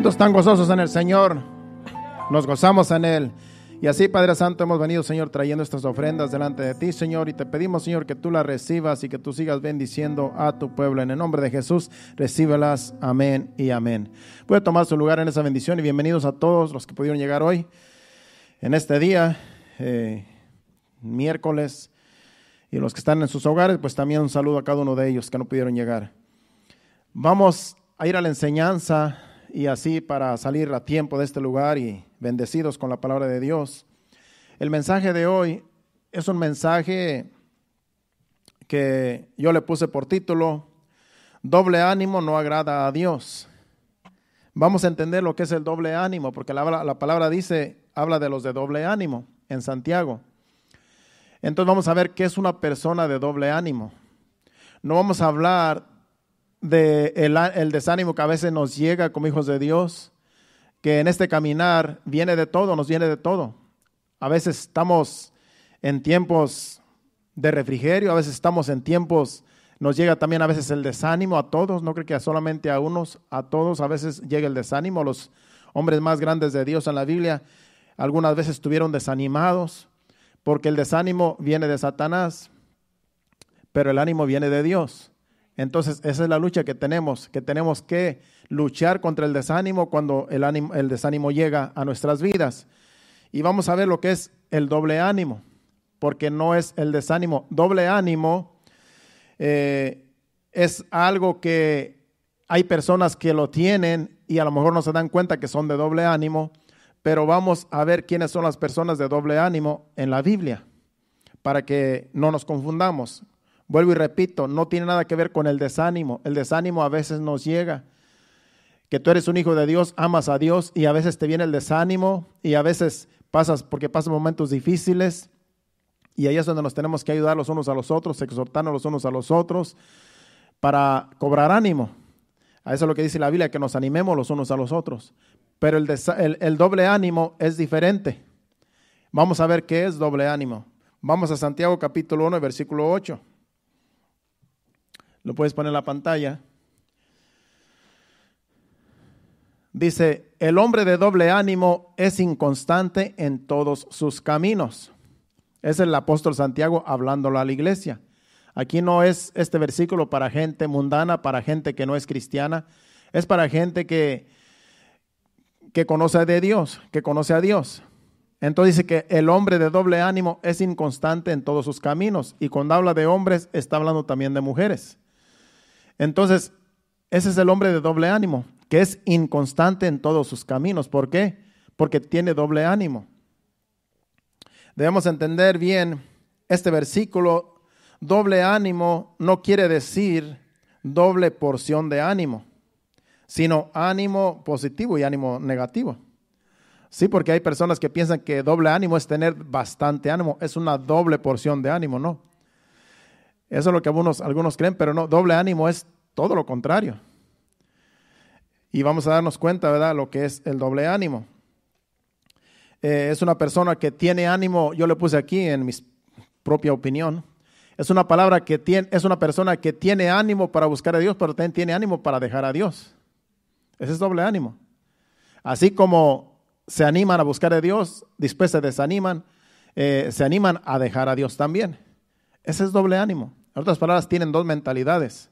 ¿Cuántos están gozosos en el Señor? Nos gozamos en Él. Y así, Padre Santo, hemos venido, Señor, trayendo estas ofrendas delante de ti, Señor, y te pedimos, Señor, que tú las recibas y que tú sigas bendiciendo a tu pueblo. En el nombre de Jesús, recíbelas. Amén y amén. Puede tomar su lugar en esa bendición y bienvenidos a todos los que pudieron llegar hoy, en este día, miércoles, y los que están en sus hogares, pues también un saludo a cada uno de ellos que no pudieron llegar. Vamos a ir a la enseñanza y así para salir a tiempo de este lugar y bendecidos con la palabra de Dios. El mensaje de hoy es un mensaje que yo le puse por título: doble ánimo no agrada a Dios. Vamos a entender lo que es el doble ánimo, porque la palabra habla de los de doble ánimo en Santiago. Entonces vamos a ver qué es una persona de doble ánimo. No vamos a hablar de el desánimo que a veces nos llega como hijos de Dios, que en este caminar viene de todo, nos viene de todo. A veces estamos en tiempos de refrigerio, a veces estamos en tiempos, nos llega también a veces el desánimo a todos, no creo que solamente a unos, a todos a veces llega el desánimo. Los hombres más grandes de Dios en la Biblia algunas veces estuvieron desanimados, porque el desánimo viene de Satanás, pero el ánimo viene de Dios. Entonces esa es la lucha que tenemos que luchar contra el desánimo cuando el desánimo llega a nuestras vidas. Y vamos a ver lo que es el doble ánimo, porque no es el desánimo. Doble ánimo es algo que hay personas que lo tienen y a lo mejor no se dan cuenta que son de doble ánimo, pero vamos a ver quiénes son las personas de doble ánimo en la Biblia, para que no nos confundamos. Vuelvo y repito, no tiene nada que ver con el desánimo. El desánimo a veces nos llega, que tú eres un hijo de Dios, amas a Dios y a veces te viene el desánimo y a veces pasas momentos difíciles y ahí es donde nos tenemos que ayudar los unos a los otros, exhortarnos los unos a los otros para cobrar ánimo. A eso es lo que dice la Biblia, que nos animemos los unos a los otros. Pero el doble ánimo es diferente. Vamos a ver qué es doble ánimo. Vamos a Santiago capítulo 1, versículo 8. Lo puedes poner en la pantalla. Dice: el hombre de doble ánimo es inconstante en todos sus caminos. Es el apóstol Santiago hablándolo a la iglesia. Aquí no es este versículo para gente mundana, para gente que no es cristiana. Es para gente que conoce de Dios, que conoce a Dios. Entonces dice que el hombre de doble ánimo es inconstante en todos sus caminos. Y cuando habla de hombres, está hablando también de mujeres. Entonces, ese es el hombre de doble ánimo, que es inconstante en todos sus caminos. ¿Por qué? Porque tiene doble ánimo. Debemos entender bien este versículo. Doble ánimo no quiere decir doble porción de ánimo, sino ánimo positivo y ánimo negativo. Sí, porque hay personas que piensan que doble ánimo es tener bastante ánimo, es una doble porción de ánimo, no. Eso es lo que algunos creen, pero no, doble ánimo es todo lo contrario. Y vamos a darnos cuenta, ¿verdad?, lo que es el doble ánimo. Es una persona que tiene ánimo, yo le puse aquí en mi propia opinión, es una persona que tiene ánimo para buscar a Dios, pero también tiene ánimo para dejar a Dios. Ese es doble ánimo. Así como se animan a buscar a Dios, después se desaniman, se animan a dejar a Dios también. Ese es doble ánimo. En otras palabras, tienen dos mentalidades,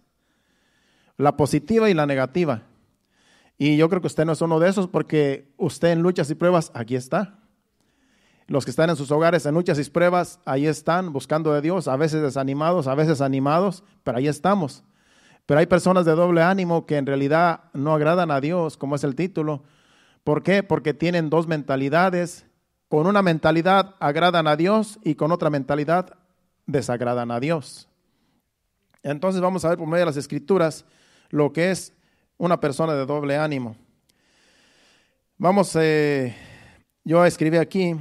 la positiva y la negativa. Y yo creo que usted no es uno de esos, porque usted en luchas y pruebas, aquí está. Los que están en sus hogares en luchas y pruebas, ahí están, buscando de Dios, a veces desanimados, a veces animados, pero ahí estamos. Pero hay personas de doble ánimo que en realidad no agradan a Dios, como es el título. ¿Por qué? Porque tienen dos mentalidades. Con una mentalidad agradan a Dios y con otra mentalidad desagradan a Dios. Entonces vamos a ver por medio de las Escrituras lo que es una persona de doble ánimo. Yo escribí aquí.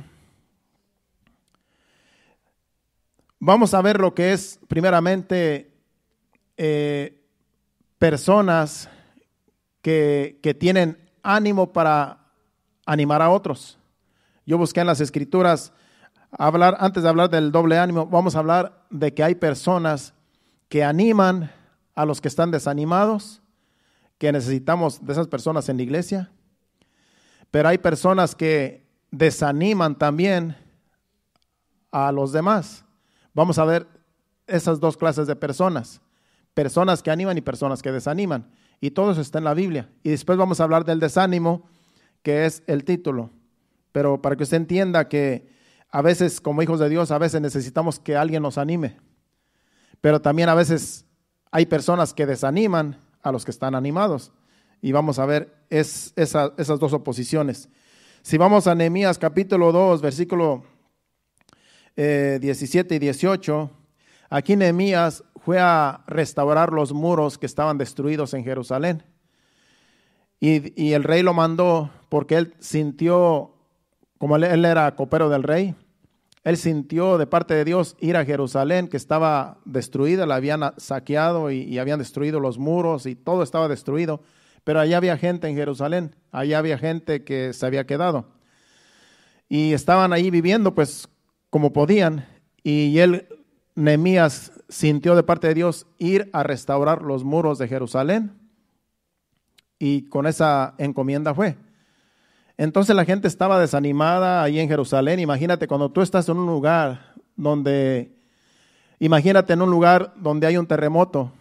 Vamos a ver lo que es primeramente personas que tienen ánimo para animar a otros. Yo busqué en las Escrituras antes de hablar del doble ánimo, vamos a hablar de que hay personas que animan a los que están desanimados, que necesitamos de esas personas en la iglesia, Pero hay personas que desaniman también a los demás. Vamos a ver esas dos clases de personas. Personas que animan y personas que desaniman. Y todo eso está en la Biblia. Y después vamos a hablar del desánimo, que es el título. Pero para que usted entienda que a veces, como hijos de Dios, a veces necesitamos que alguien nos anime. Pero también a veces hay personas que desaniman a los que están animados. Y vamos a ver esas dos oposiciones. Si vamos a Nehemías capítulo 2, versículo 17 y 18, aquí Nehemías fue a restaurar los muros que estaban destruidos en Jerusalén. Y el rey lo mandó porque él sintió, como él era copero del rey, él sintió de parte de Dios ir a Jerusalén, que estaba destruida, la habían saqueado y habían destruido los muros y todo estaba destruido. Pero allá había gente en Jerusalén, allá había gente que se había quedado. Y estaban ahí viviendo pues como podían. Y Nehemías, sintió de parte de Dios ir a restaurar los muros de Jerusalén. Y con esa encomienda fue. Entonces la gente estaba desanimada ahí en Jerusalén. Imagínate cuando tú estás en un lugar donde hay un terremoto,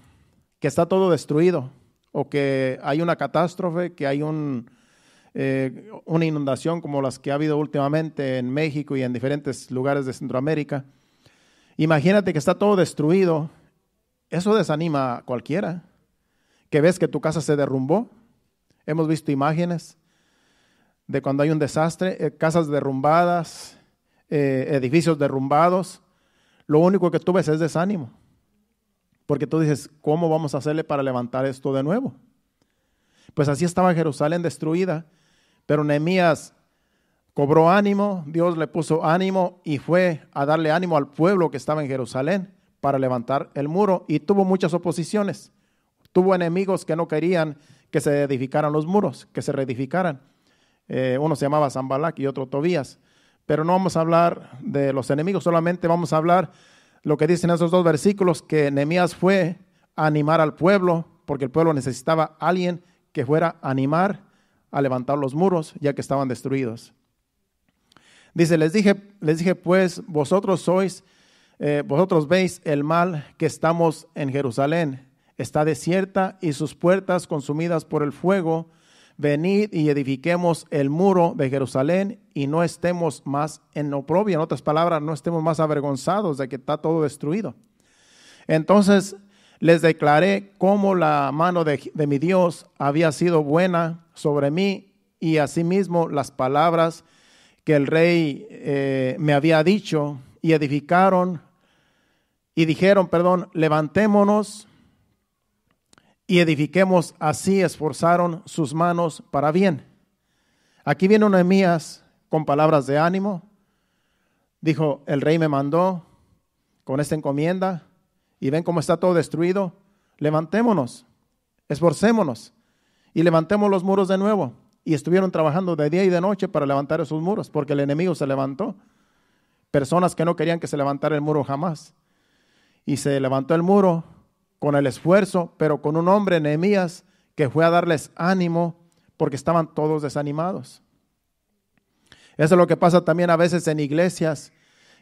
que está todo destruido, o que hay una catástrofe, que hay una inundación como las que ha habido últimamente en México y en diferentes lugares de Centroamérica. Imagínate que está todo destruido. Eso desanima a cualquiera. Que ves que tu casa se derrumbó. Hemos visto imágenes de cuando hay un desastre, casas derrumbadas, edificios derrumbados. Lo único que tú ves es desánimo. Porque tú dices, ¿cómo vamos a hacerle para levantar esto de nuevo? Pues así estaba Jerusalén destruida. Pero Nehemías cobró ánimo, Dios le puso ánimo y fue a darle ánimo al pueblo que estaba en Jerusalén para levantar el muro. Y tuvo muchas oposiciones. Tuvo enemigos que no querían que se edificaran los muros, que se reedificaran. Uno se llamaba Sanbalat y otro Tobías. Pero no vamos a hablar de los enemigos, solamente vamos a hablar lo que dicen esos dos versículos, que Nehemías fue a animar al pueblo, porque el pueblo necesitaba a alguien que fuera a animar a levantar los muros, ya que estaban destruidos. Dice, les dije pues, vosotros veis el mal que estamos en Jerusalén. Está desierta y sus puertas consumidas por el fuego. Venid y edifiquemos el muro de Jerusalén y no estemos más en oprobio. En otras palabras, no estemos más avergonzados de que está todo destruido. Entonces les declaré cómo la mano de mi Dios había sido buena sobre mí, y asimismo las palabras que el rey me había dicho, y dijeron, levantémonos y edifiquemos. Así esforzaron sus manos para bien. Aquí viene Nehemías con palabras de ánimo. Dijo, el rey me mandó con esta encomienda y ven cómo está todo destruido. Levantémonos, esforcémonos y levantemos los muros de nuevo. Y estuvieron trabajando de día y de noche para levantar esos muros, porque el enemigo se levantó. Personas que no querían que se levantara el muro jamás. Y se levantó el muro con el esfuerzo, pero con un hombre, Nehemías, que fue a darles ánimo porque estaban todos desanimados. Eso es lo que pasa también a veces en iglesias,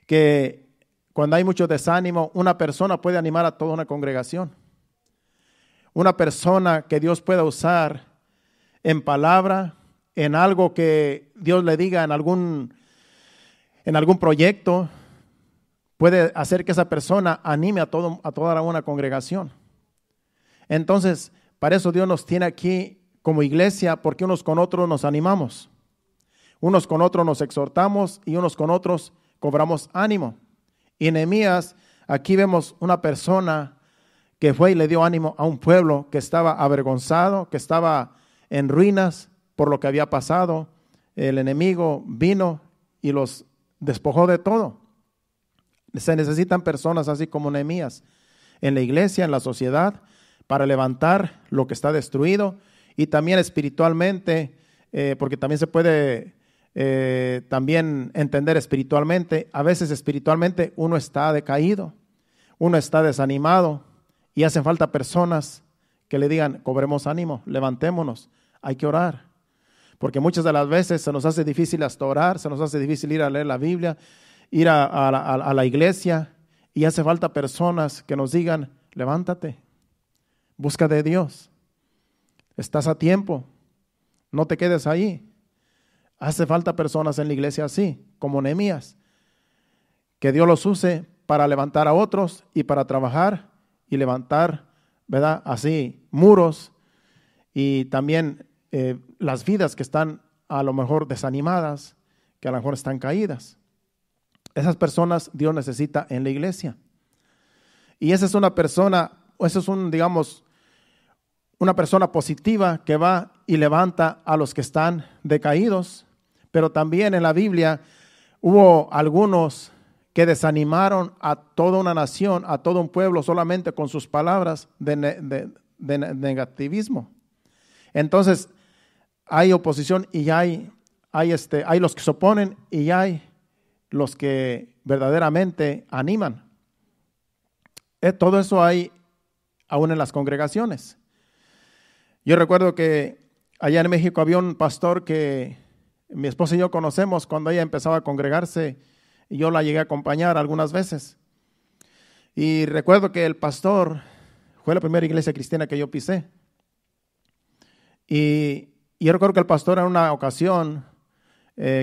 que cuando hay mucho desánimo, una persona puede animar a toda una congregación. Una persona que Dios pueda usar en palabra, en algo que Dios le diga, en algún proyecto, puede hacer que esa persona anime a toda una congregación. Entonces, para eso Dios nos tiene aquí como iglesia, porque unos con otros nos animamos. Unos con otros nos exhortamos y unos con otros cobramos ánimo. Y Nehemías, aquí vemos una persona que fue y le dio ánimo a un pueblo que estaba avergonzado, que estaba en ruinas por lo que había pasado. El enemigo vino y los despojó de todo. Se necesitan personas así como Nehemías en la iglesia, en la sociedad, para levantar lo que está destruido, y también espiritualmente, porque también se puede también entender espiritualmente. A veces espiritualmente uno está decaído, uno está desanimado, y hacen falta personas que le digan, cobremos ánimo, levantémonos, hay que orar. porque muchas de las veces se nos hace difícil hasta orar, se nos hace difícil ir a leer la Biblia, ir a la iglesia, y hace falta personas que nos digan, levántate, busca de Dios, estás a tiempo, no te quedes ahí. Hace falta personas en la iglesia así, como Nehemías, que Dios los use para levantar a otros y para trabajar y levantar, ¿verdad? Así, muros y también las vidas que están a lo mejor desanimadas, que a lo mejor están caídas. Esas personas Dios necesita en la iglesia. Y esa es una persona, eso es una persona positiva que va y levanta a los que están decaídos. Pero también en la Biblia hubo algunos que desanimaron a toda una nación, a todo un pueblo, solamente con sus palabras de negativismo. Entonces, hay oposición y hay los que se oponen y hay los que verdaderamente animan. Todo eso hay aún en las congregaciones. Yo recuerdo que allá en México había un pastor que mi esposa y yo conocemos cuando ella empezaba a congregarse, y yo la llegué a acompañar algunas veces. Y recuerdo que el pastor fue la primera iglesia cristiana que yo pisé. Y yo recuerdo que el pastor en una ocasión,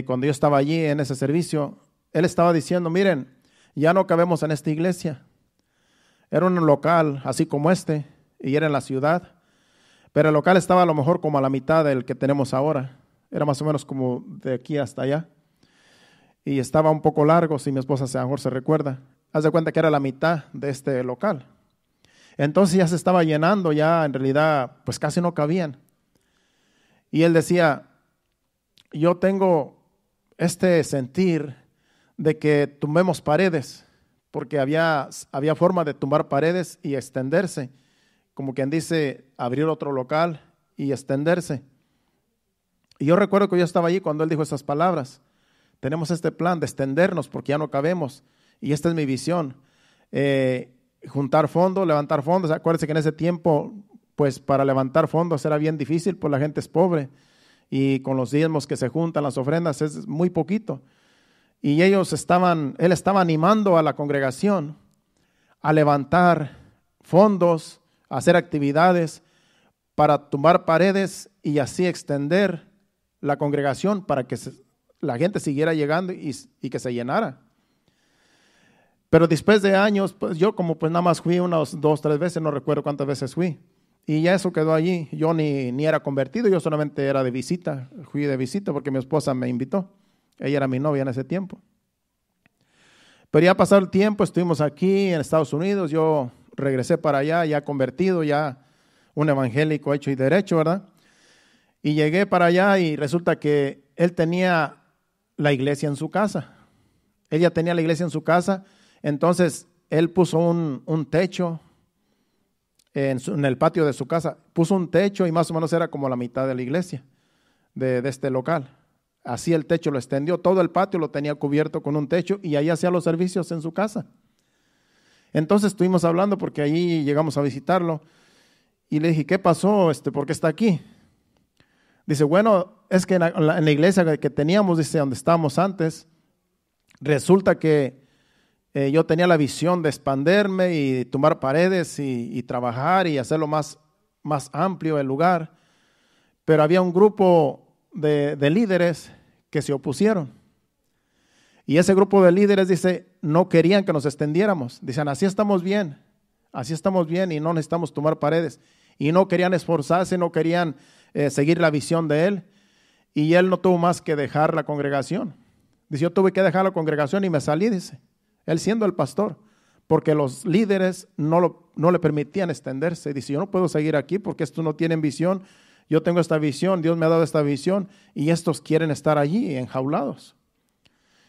cuando yo estaba allí en ese servicio, él estaba diciendo, miren, ya no cabemos en esta iglesia. Era un local así como este, y era en la ciudad, pero el local estaba a lo mejor como a la mitad del que tenemos ahora. Era más o menos como de aquí hasta allá. Y estaba un poco largo, si mi esposa a lo mejor se recuerda. Haz de cuenta que era la mitad de este local. Entonces ya se estaba llenando, ya en realidad pues casi no cabían. Y él decía, yo tengo este sentir de que tumbemos paredes, porque había forma de tumbar paredes y extenderse, como quien dice, abrir otro local y extenderse. Y yo recuerdo que yo estaba allí cuando él dijo esas palabras. Tenemos este plan de extendernos porque ya no cabemos, y esta es mi visión. Juntar fondos, levantar fondos. Acuérdense que en ese tiempo, pues para levantar fondos era bien difícil, pues la gente es pobre, y con los diezmos que se juntan, las ofrendas, es muy poquito. Y él estaba animando a la congregación a levantar fondos, a hacer actividades para tumbar paredes y así extender la congregación para que la gente siguiera llegando y que se llenara. Pero después de años, pues yo como pues nada más fui unas 2, 3 veces, no recuerdo cuántas veces fui. Y ya eso quedó allí. Yo ni era convertido, yo solamente era de visita. Fui de visita porque mi esposa me invitó. Ella era mi novia en ese tiempo. Pero ya pasado el tiempo, estuvimos aquí en Estados Unidos. Yo regresé para allá, ya convertido, ya un evangélico hecho y derecho, ¿verdad? Y llegué para allá y resulta que él tenía la iglesia en su casa. Él ya tenía la iglesia en su casa. Entonces, él puso un techo en el patio de su casa. Puso un techo y más o menos era como la mitad de la iglesia, de este local. Así el techo lo extendió. Todo el patio lo tenía cubierto con un techo y ahí hacía los servicios en su casa. Entonces estuvimos hablando porque allí llegamos a visitarlo y le dije, ¿qué pasó? ¿Por qué está aquí? Dice, bueno, es que en la iglesia que teníamos, dice, donde estábamos antes, resulta que yo tenía la visión de expanderme y tumbar paredes y trabajar y hacerlo más amplio el lugar, pero había un grupo de líderes que se opusieron. Y ese grupo de líderes, dice, no querían que nos extendiéramos. Dicen, así estamos bien y no necesitamos tumbar paredes. Y no querían esforzarse, no querían seguir la visión de él. Y él no tuvo más que dejar la congregación. Dice, yo tuve que dejar la congregación y me salí, dice. Él siendo el pastor, porque los líderes no le permitían extenderse. Dice, yo no puedo seguir aquí porque estos no tienen visión. Yo tengo esta visión, Dios me ha dado esta visión y estos quieren estar allí enjaulados.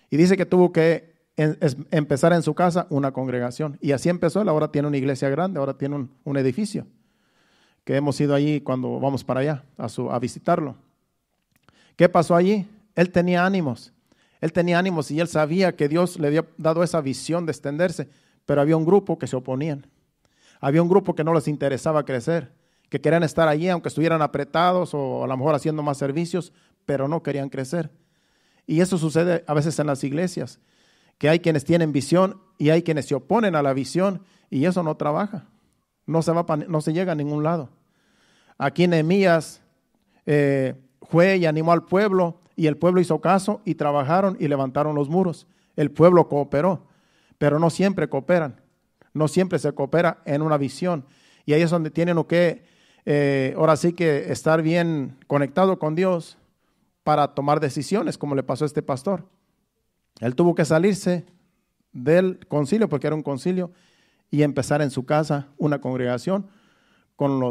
Y dice que tuvo que empezar en su casa una congregación. Y así empezó él. Ahora tiene una iglesia grande, ahora tiene un edificio que hemos ido allí cuando vamos para allá a visitarlo. ¿Qué pasó allí? Él tenía ánimos y él sabía que Dios le había dado esa visión de extenderse, pero había un grupo que se oponían. Había un grupo que no les interesaba crecer, que querían estar allí aunque estuvieran apretados o a lo mejor haciendo más servicios, pero no querían crecer. Y eso sucede a veces en las iglesias, que hay quienes tienen visión y hay quienes se oponen a la visión y eso no trabaja, no se llega a ningún lado. Aquí Nehemías fue y animó al pueblo y el pueblo hizo caso y trabajaron y levantaron los muros. El pueblo cooperó, pero no siempre cooperan, no siempre se coopera en una visión. Y ahí es donde tienen que, ahora sí que estar bien conectado con Dios para tomar decisiones, como le pasó a este pastor. Él tuvo que salirse del concilio, porque era un concilio, y empezar en su casa una congregación con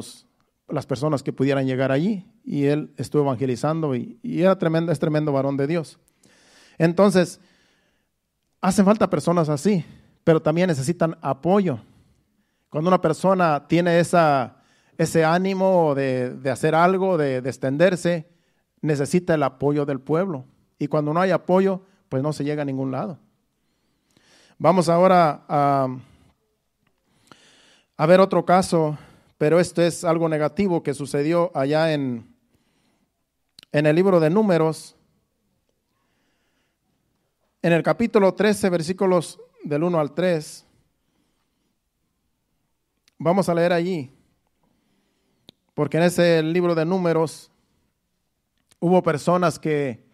las personas que pudieran llegar allí. Y él estuvo evangelizando y es tremendo varón de Dios. Entonces, hacen falta personas así, pero también necesitan apoyo. Cuando una persona tiene ese ánimo de hacer algo, de extenderse, necesita el apoyo del pueblo. Y cuando no hay apoyo, pues no se llega a ningún lado. Vamos ahora a ver otro caso, pero esto es algo negativo que sucedió allá en el libro de Números. En el capítulo 13, versículos del 1 al 3, vamos a leer allí, porque en ese libro de Números hubo personas que,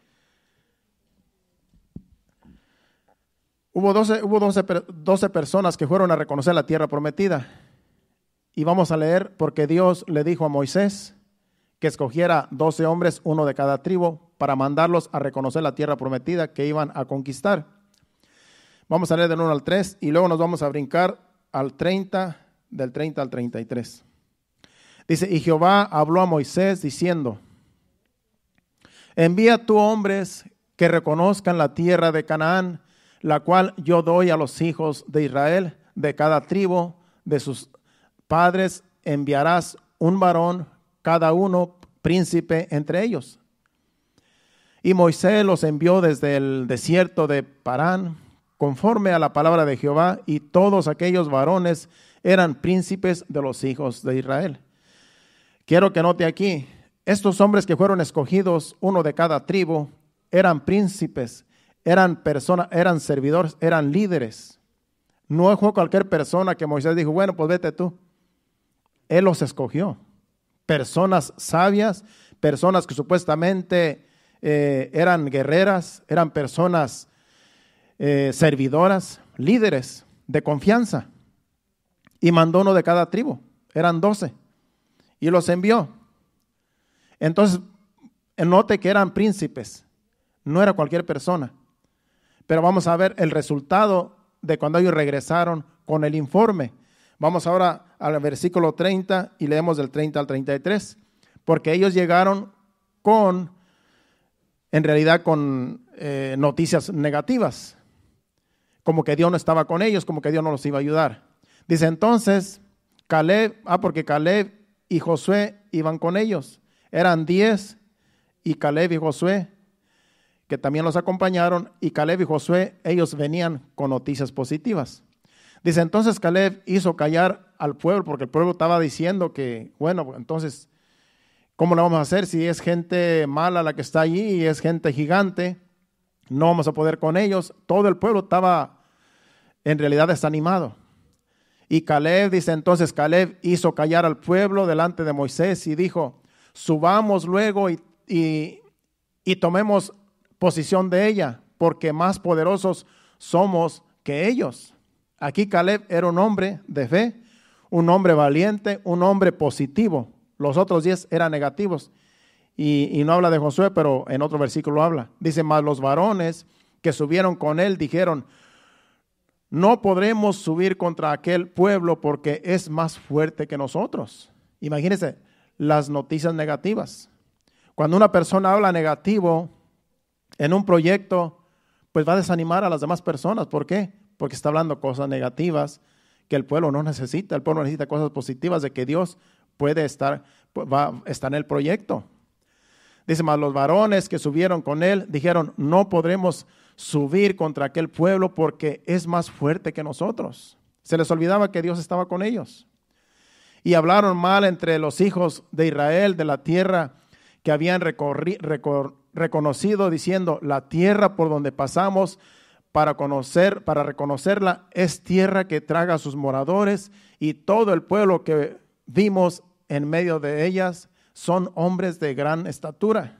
hubo 12 personas que fueron a reconocer la tierra prometida. Y vamos a leer porque Dios le dijo a Moisés que escogiera 12 hombres, uno de cada tribu, para mandarlos a reconocer la tierra prometida que iban a conquistar. Vamos a leer del 1 al 3 y luego nos vamos a brincar al 30, del 30 al 33. Dice, y Jehová habló a Moisés diciendo, envía tú hombres que reconozcan la tierra de Canaán, la cual yo doy a los hijos de Israel, de cada tribu de sus padres enviarás un varón, cada uno príncipe entre ellos. Y Moisés los envió desde el desierto de Parán, conforme a la palabra de Jehová, y todos aquellos varones eran príncipes de los hijos de Israel. Quiero que note aquí, estos hombres que fueron escogidos, uno de cada tribu, eran príncipes, eran personas, eran servidores, eran líderes. No fue cualquier persona que Moisés dijo, bueno, pues vete tú. Él los escogió. Personas sabias, personas que supuestamente eran guerreras, eran personas servidoras, líderes de confianza. Y mandó uno de cada tribu, eran 12, y los envió. Entonces, note que eran príncipes, no era cualquier persona. Pero vamos a ver el resultado de cuando ellos regresaron con el informe. Vamos ahora al versículo 30 y leemos del 30 al 33, porque ellos llegaron en realidad con noticias negativas, como que Dios no estaba con ellos, como que Dios no los iba a ayudar. Dice entonces, porque Caleb y Josué iban con ellos, eran 10, y Caleb y Josué, que también los acompañaron, y Caleb y Josué, ellos venían con noticias positivas. Dice, entonces Caleb hizo callar al pueblo, porque el pueblo estaba diciendo que, bueno, entonces, ¿cómo lo vamos a hacer si es gente mala la que está allí y es gente gigante? No vamos a poder con ellos. Todo el pueblo estaba en realidad desanimado. Y Caleb, dice, entonces Caleb hizo callar al pueblo delante de Moisés y dijo, subamos luego y tomemos posición de ella, porque más poderosos somos que ellos. Aquí Caleb era un hombre de fe, un hombre valiente, un hombre positivo. Los otros 10 eran negativos. Y no habla de Josué, pero en otro versículo habla. Dice, mas los varones que subieron con él dijeron, no podremos subir contra aquel pueblo porque es más fuerte que nosotros. Imagínense las noticias negativas. Cuando una persona habla negativo en un proyecto, pues va a desanimar a las demás personas. ¿Por qué? Porque está hablando cosas negativas que el pueblo no necesita. El pueblo necesita cosas positivas de que Dios puede estar en el proyecto. Dice, mas los varones que subieron con él dijeron, no podremos subir contra aquel pueblo porque es más fuerte que nosotros. Se les olvidaba que Dios estaba con ellos. Y hablaron mal entre los hijos de Israel de la tierra que habían reconocido diciendo, la tierra por donde pasamos para reconocerla es tierra que traga a sus moradores, y todo el pueblo que vimos en medio de ellas son hombres de gran estatura.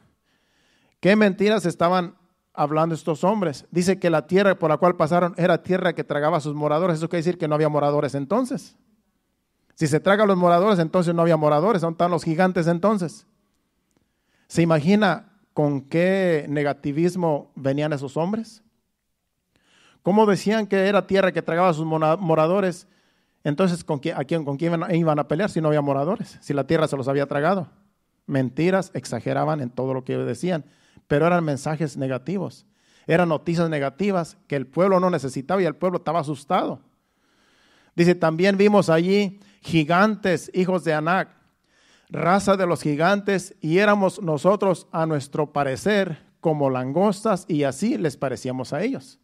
¿Qué mentiras estaban hablando estos hombres? Dice que la tierra por la cual pasaron era tierra que tragaba a sus moradores. Eso quiere decir que no había moradores entonces. Si se traga a los moradores, entonces no había moradores. ¿Dónde están los gigantes entonces? ¿Se imagina con qué negativismo venían esos hombres? ¿Cómo decían que era tierra que tragaba a sus moradores? Entonces, ¿con quién iban a pelear si no había moradores? Si la tierra se los había tragado. Mentiras, exageraban en todo lo que decían, pero eran mensajes negativos. Eran noticias negativas que el pueblo no necesitaba y el pueblo estaba asustado. Dice, también vimos allí gigantes, hijos de Anac, raza de los gigantes, y éramos nosotros a nuestro parecer como langostas, y así les parecíamos a ellos.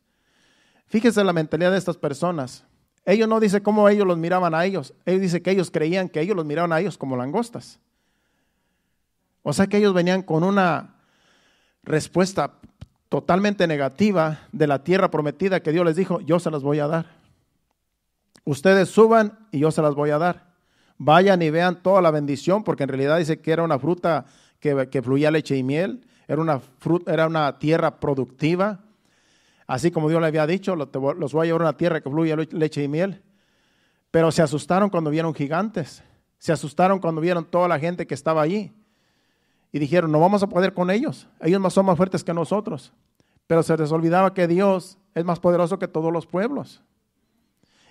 Fíjese la mentalidad de estas personas. Ellos no dice cómo ellos los miraban a ellos. Ellos dice que ellos creían que ellos los miraban a ellos como langostas. O sea que ellos venían con una respuesta totalmente negativa de la tierra prometida que Dios les dijo, yo se las voy a dar. Ustedes suban y yo se las voy a dar. Vayan y vean toda la bendición, porque en realidad dice que era una fruta que fluía leche y miel. Era una tierra productiva. Así como Dios le había dicho, los voy a llevar a una tierra que fluye leche y miel. Pero se asustaron cuando vieron gigantes. Se asustaron cuando vieron toda la gente que estaba allí. Y dijeron, no vamos a poder con ellos. Ellos son más fuertes que nosotros. Pero se les olvidaba que Dios es más poderoso que todos los pueblos.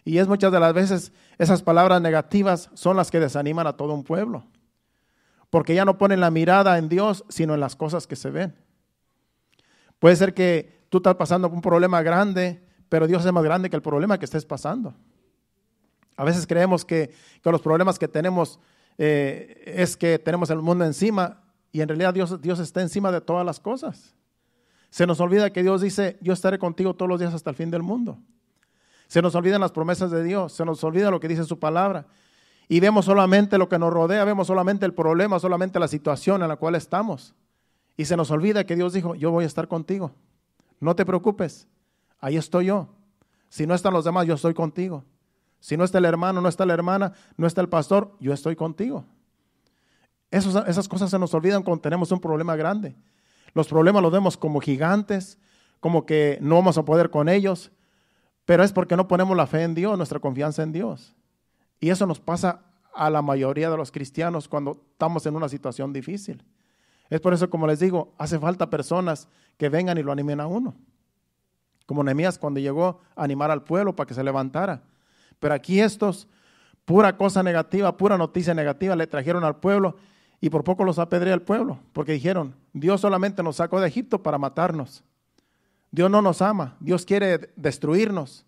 Y es muchas de las veces esas palabras negativas son las que desaniman a todo un pueblo. Porque ya no ponen la mirada en Dios, sino en las cosas que se ven. Puede ser que tú estás pasando por un problema grande, pero Dios es más grande que el problema que estés pasando. A veces creemos que los problemas que tenemos es que tenemos el mundo encima, y en realidad Dios está encima de todas las cosas. Se nos olvida que Dios dice, yo estaré contigo todos los días hasta el fin del mundo. Se nos olvidan las promesas de Dios, se nos olvida lo que dice su palabra, y vemos solamente lo que nos rodea, vemos solamente el problema, solamente la situación en la cual estamos. Y se nos olvida que Dios dijo, yo voy a estar contigo. No te preocupes, ahí estoy yo. Si no están los demás, yo estoy contigo. Si no está el hermano, no está la hermana, no está el pastor, yo estoy contigo. Esas cosas se nos olvidan cuando tenemos un problema grande. Los problemas los vemos como gigantes, como que no vamos a poder con ellos, pero es porque no ponemos la fe en Dios, nuestra confianza en Dios. Y eso nos pasa a la mayoría de los cristianos cuando estamos en una situación difícil. Es por eso, como les digo, hace falta personas que vengan y lo animen a uno. Como Nehemías cuando llegó a animar al pueblo para que se levantara. Pero aquí estos, pura cosa negativa, pura noticia negativa le trajeron al pueblo, y por poco los apedrea el pueblo, porque dijeron, Dios solamente nos sacó de Egipto para matarnos. Dios no nos ama, Dios quiere destruirnos.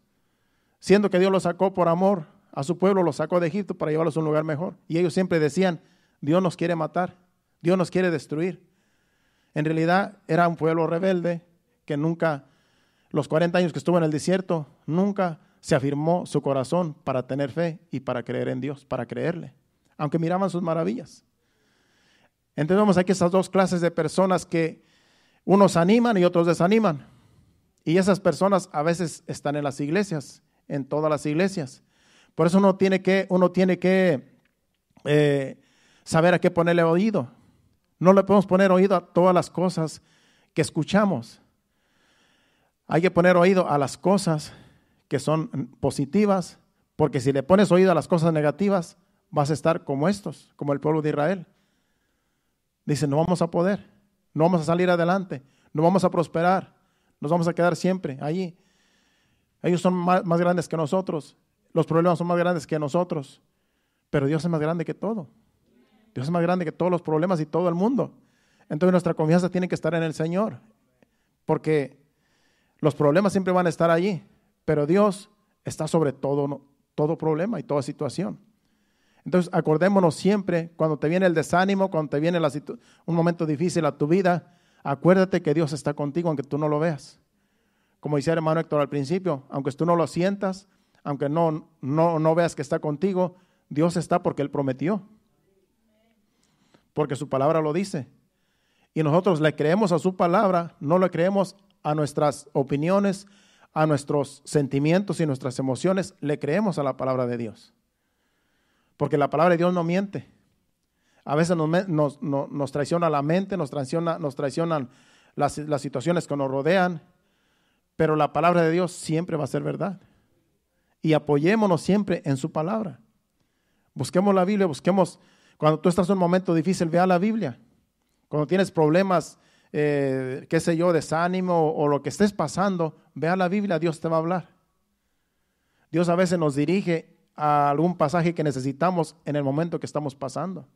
Siendo que Dios los sacó por amor a su pueblo, los sacó de Egipto para llevarlos a un lugar mejor. Y ellos siempre decían, Dios nos quiere matar, Dios nos quiere destruir. En realidad era un pueblo rebelde que nunca, los 40 años que estuvo en el desierto, nunca se afirmó su corazón para tener fe y para creer en Dios, para creerle, aunque miraban sus maravillas. Entonces vemos aquí esas dos clases de personas que unos animan y otros desaniman. Y esas personas a veces están en las iglesias, en todas las iglesias. Por eso uno tiene que saber a qué ponerle oído. No le podemos poner oído a todas las cosas que escuchamos. Hay que poner oído a las cosas que son positivas, porque si le pones oído a las cosas negativas, vas a estar como estos, como el pueblo de Israel. Dicen, no vamos a poder, no vamos a salir adelante, no vamos a prosperar, nos vamos a quedar siempre allí. Ellos son más grandes que nosotros, los problemas son más grandes que nosotros, pero Dios es más grande que todo. Dios es más grande que todos los problemas y todo el mundo. Entonces nuestra confianza tiene que estar en el Señor, porque los problemas siempre van a estar allí, pero Dios está sobre todo problema y toda situación. Entonces acordémonos siempre, cuando te viene el desánimo, cuando te viene un momento difícil a tu vida, acuérdate que Dios está contigo aunque tú no lo veas. Como decía el hermano Héctor al principio, aunque tú no lo sientas, aunque no veas que está contigo, Dios está porque Él prometió. Porque su palabra lo dice. Y nosotros le creemos a su palabra, no le creemos a nuestras opiniones, a nuestros sentimientos y nuestras emociones, le creemos a la palabra de Dios. Porque la palabra de Dios no miente. A veces nos traiciona la mente, nos traicionan las situaciones que nos rodean, pero la palabra de Dios siempre va a ser verdad. Y apoyémonos siempre en su palabra. Busquemos la Biblia, cuando tú estás en un momento difícil, vea la Biblia. Cuando tienes problemas, desánimo o lo que estés pasando, vea la Biblia, Dios te va a hablar. Dios a veces nos dirige a algún pasaje que necesitamos en el momento que estamos pasando.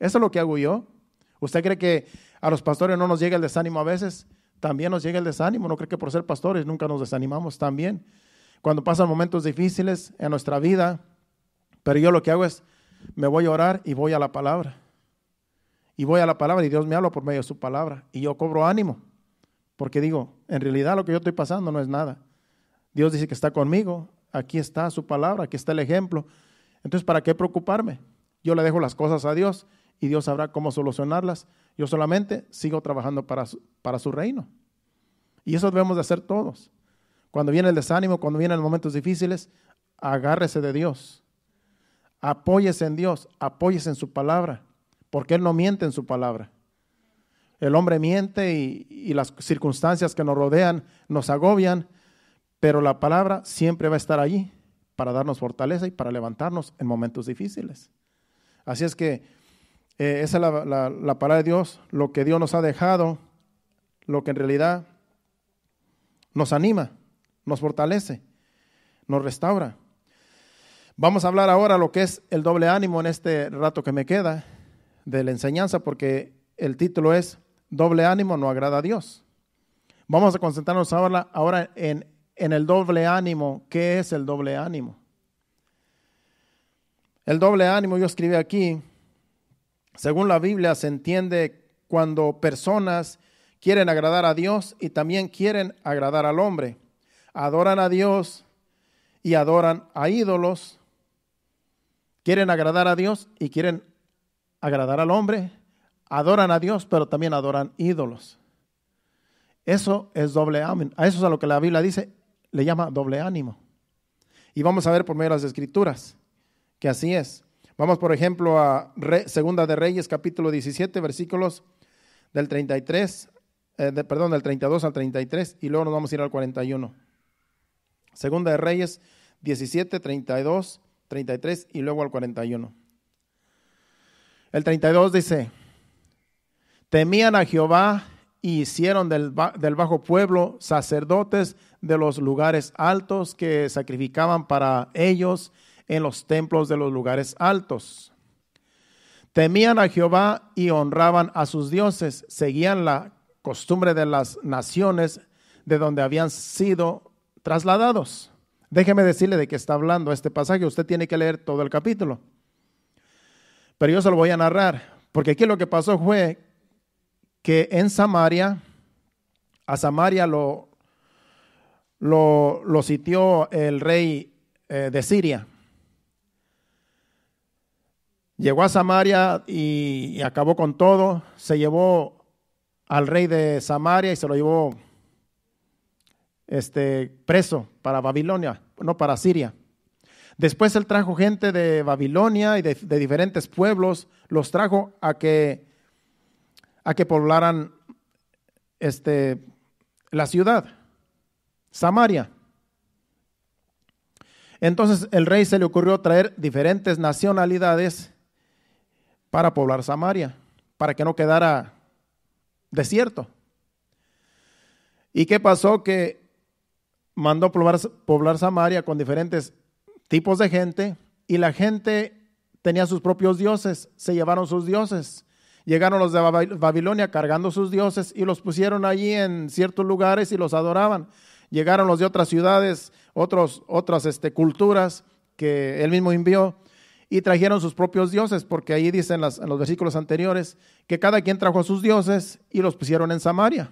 Eso es lo que hago yo. ¿Usted cree que a los pastores no nos llega el desánimo a veces? También nos llega el desánimo. ¿No cree que por ser pastores nunca nos desanimamos también? Cuando pasan momentos difíciles en nuestra vida, pero yo lo que hago es, me voy a orar y voy a la palabra. Y voy a la palabra y Dios me habla por medio de su palabra. Y yo cobro ánimo, porque digo, en realidad lo que yo estoy pasando no es nada. Dios dice que está conmigo, aquí está su palabra, aquí está el ejemplo. Entonces, ¿para qué preocuparme? Yo le dejo las cosas a Dios y Dios sabrá cómo solucionarlas. Yo solamente sigo trabajando para su reino. Y eso debemos de hacer todos. Cuando viene el desánimo, cuando vienen momentos difíciles, agárrese de Dios. Apóyese en Dios, apóyese en su palabra, porque Él no miente en su palabra. El hombre miente y las circunstancias que nos rodean nos agobian, pero la palabra siempre va a estar allí para darnos fortaleza y para levantarnos en momentos difíciles. Así es que esa es la palabra de Dios, lo que Dios nos ha dejado, lo que en realidad nos anima, nos fortalece, nos restaura. Vamos a hablar ahora lo que es el doble ánimo en este rato que me queda de la enseñanza, porque el título es Doble ánimo no agrada a Dios. Vamos a concentrarnos ahora en el doble ánimo. ¿Qué es el doble ánimo? El doble ánimo, yo escribí aquí, según la Biblia se entiende cuando personas quieren agradar a Dios y también quieren agradar al hombre. Adoran a Dios y adoran a ídolos. Quieren agradar a Dios y quieren agradar al hombre. Adoran a Dios, pero también adoran ídolos. Eso es doble ánimo. A eso es a lo que la Biblia dice, le llama doble ánimo. Y vamos a ver por medio de las Escrituras que así es. Vamos, por ejemplo, a Segunda de Reyes, capítulo 17, versículos del 32 al 33, y luego nos vamos a ir al 41. Segunda de Reyes 17, 32, 33 y luego al 41. El 32 dice: temían a Jehová y hicieron del bajo pueblo sacerdotes de los lugares altos que sacrificaban para ellos en los templos de los lugares altos. Temían a Jehová y honraban a sus dioses, seguían la costumbre de las naciones de donde habían sido trasladados. Déjeme decirle de qué está hablando este pasaje. Usted tiene que leer todo el capítulo, pero yo se lo voy a narrar, porque aquí lo que pasó fue que en Samaria, a Samaria lo sitió el rey de Siria. Llegó a Samaria y acabó con todo. Se llevó al rey de Samaria y se lo llevó preso para Babilonia, no, para Siria. Después él trajo gente de Babilonia y de diferentes pueblos, los trajo a que poblaran la ciudad, Samaria. Entonces el rey se le ocurrió traer diferentes nacionalidades para poblar Samaria, para que no quedara desierto. ¿Y qué pasó? Que mandó poblar Samaria con diferentes tipos de gente, y la gente tenía sus propios dioses, se llevaron sus dioses. Llegaron los de Babilonia cargando sus dioses y los pusieron allí en ciertos lugares y los adoraban. Llegaron los de otras ciudades, otras culturas que él mismo envió, y trajeron sus propios dioses, porque ahí dicen en los versículos anteriores que cada quien trajo a sus dioses y los pusieron en Samaria.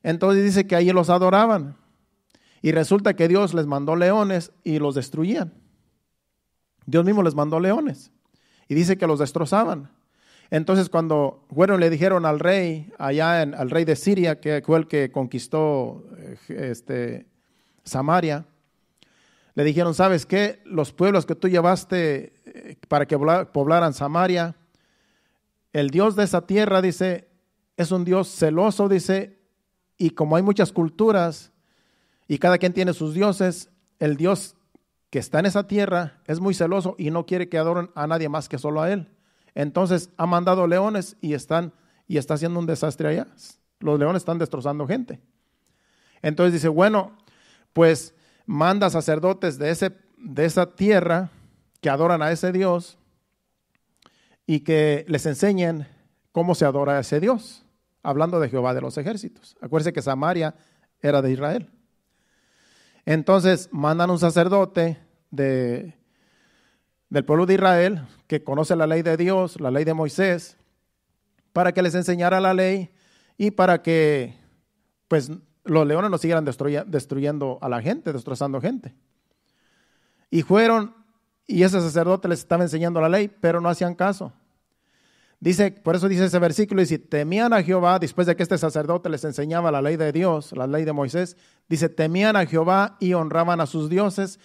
Entonces dice que ahí los adoraban, y resulta que Dios les mandó leones y los destruían. Dios mismo les mandó leones y dice que los destrozaban. Entonces cuando fueron le dijeron al rey, al rey de Siria, que fue el que conquistó Samaria, le dijeron, ¿sabes qué? Los pueblos que tú llevaste para que poblaran Samaria, el Dios de esa tierra, dice, es un Dios celoso, dice, y como hay muchas culturas y cada quien tiene sus dioses, el Dios que está en esa tierra es muy celoso y no quiere que adoren a nadie más que solo a Él. Entonces ha mandado leones y está haciendo un desastre allá. Los leones están destrozando gente. Entonces dice, bueno, pues manda sacerdotes de esa tierra que adoran a ese Dios y que les enseñen cómo se adora a ese Dios, hablando de Jehová de los ejércitos. Acuérdense que Samaria era de Israel. Entonces mandan un sacerdote del pueblo de Israel que conoce la ley de Dios, la ley de Moisés, para que les enseñara la ley y para que pues los leones no siguieran destruyendo a la gente, destrozando gente. Y fueron, y ese sacerdote les estaba enseñando la ley, pero no hacían caso. Dice, por eso dice ese versículo, y si temían a Jehová, después de que este sacerdote les enseñaba la ley de Dios, la ley de Moisés, dice, temían a Jehová y honraban a sus dioses,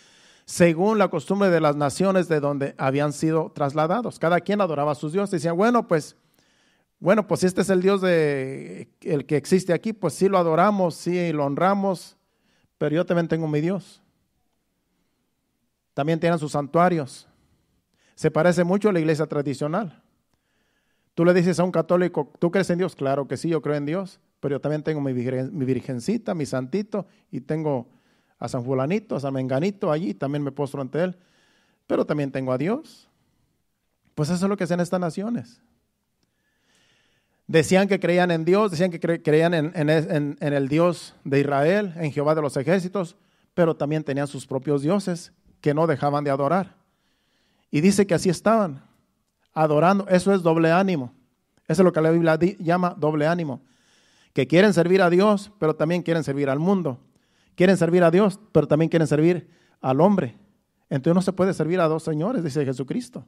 según la costumbre de las naciones de donde habían sido trasladados. Cada quien adoraba a sus dioses. Decían, bueno, pues este es el Dios el que existe aquí, pues sí lo adoramos, sí lo honramos, pero yo también tengo mi Dios. También tienen sus santuarios. Se parece mucho a la iglesia tradicional. Tú le dices a un católico, ¿tú crees en Dios? Claro que sí, yo creo en Dios, pero yo también tengo mi virgencita, mi santito, y tengo a San Fulanito, a San Menganito allí, también me postro ante él, pero también tengo a Dios. Pues eso es lo que hacen estas naciones. Decían que creían en Dios, decían que creían en el Dios de Israel, en Jehová de los ejércitos, pero también tenían sus propios dioses que no dejaban de adorar. Y dice que así estaban, adorando. Eso es doble ánimo. Eso es lo que la Biblia llama doble ánimo. Que quieren servir a Dios, pero también quieren servir al mundo. Quieren servir a Dios, pero también quieren servir al hombre. Entonces no se puede servir a dos señores, dice Jesucristo.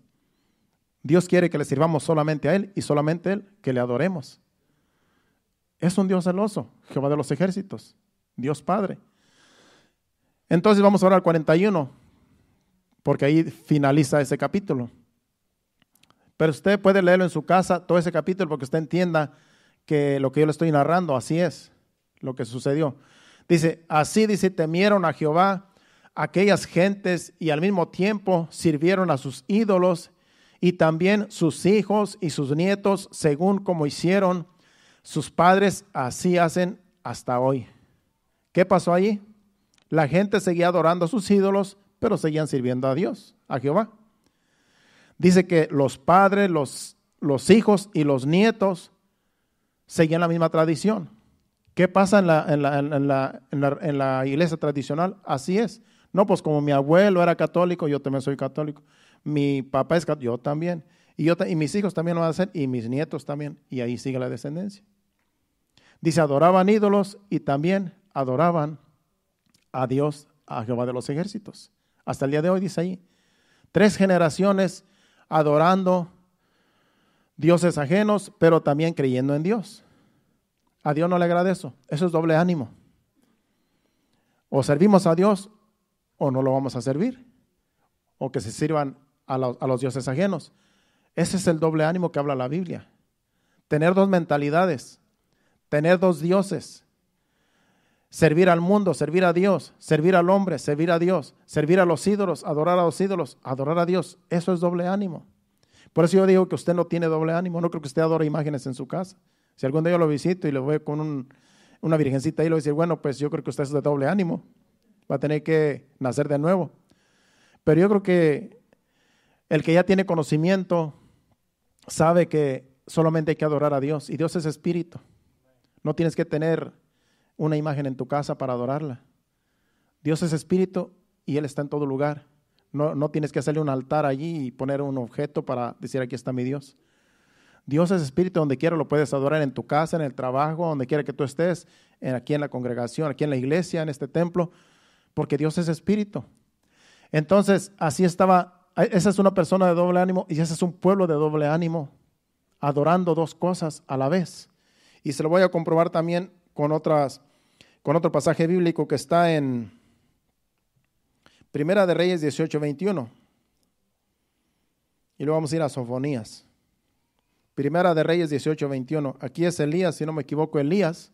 Dios quiere que le sirvamos solamente a Él y solamente a Él que le adoremos. Es un Dios celoso, Jehová de los ejércitos, Dios Padre. Entonces vamos ahora al 41, porque ahí finaliza ese capítulo. Pero usted puede leerlo en su casa, todo ese capítulo, porque usted entienda que lo que yo le estoy narrando, así es lo que sucedió. Dice, así dice, temieron a Jehová aquellas gentes y al mismo tiempo sirvieron a sus ídolos y también sus hijos y sus nietos, según como hicieron sus padres, así hacen hasta hoy. ¿Qué pasó allí? La gente seguía adorando a sus ídolos, pero seguían sirviendo a Dios, a Jehová. Dice que los padres, los hijos y los nietos seguían la misma tradición. ¿Qué pasa en la iglesia tradicional? Así es. No, pues como mi abuelo era católico, yo también soy católico. Mi papá es católico, yo también. Y mis hijos también lo van a hacer, y mis nietos también. Y ahí sigue la descendencia. Dice, adoraban ídolos y también adoraban a Dios, a Jehová de los ejércitos. Hasta el día de hoy dice ahí. 3 generaciones adorando dioses ajenos, pero también creyendo en Dios. A Dios no le agrada eso. Eso es doble ánimo. O servimos a Dios o no lo vamos a servir. O que se sirvan a los dioses ajenos. Ese es el doble ánimo que habla la Biblia. Tener 2 mentalidades. Tener 2 dioses. Servir al mundo, servir a Dios. Servir al hombre, servir a Dios. Servir a los ídolos, adorar a los ídolos, adorar a Dios. Eso es doble ánimo. Por eso yo digo que usted no tiene doble ánimo. No creo que usted adore imágenes en su casa. Si algún día yo lo visito y lo veo con una virgencita ahí, le voy a decir, bueno, pues yo creo que usted es de doble ánimo. Va a tener que nacer de nuevo. Pero yo creo que el que ya tiene conocimiento sabe que solamente hay que adorar a Dios. Y Dios es espíritu. No tienes que tener una imagen en tu casa para adorarla. Dios es espíritu y Él está en todo lugar. No tienes que hacerle un altar allí y poner un objeto para decir aquí está mi Dios. Dios es espíritu, donde quiera lo puedes adorar, en tu casa, en el trabajo, donde quiera que tú estés, aquí en la congregación, aquí en la iglesia, en este templo, porque Dios es espíritu. Entonces, así estaba, esa es una persona de doble ánimo y ese es un pueblo de doble ánimo, adorando dos cosas a la vez. Y se lo voy a comprobar también con otro pasaje bíblico que está en Primera de Reyes 18:21. Y luego vamos a ir a Sofonías. Primera de Reyes 18:21. Aquí es Elías, si no me equivoco, Elías.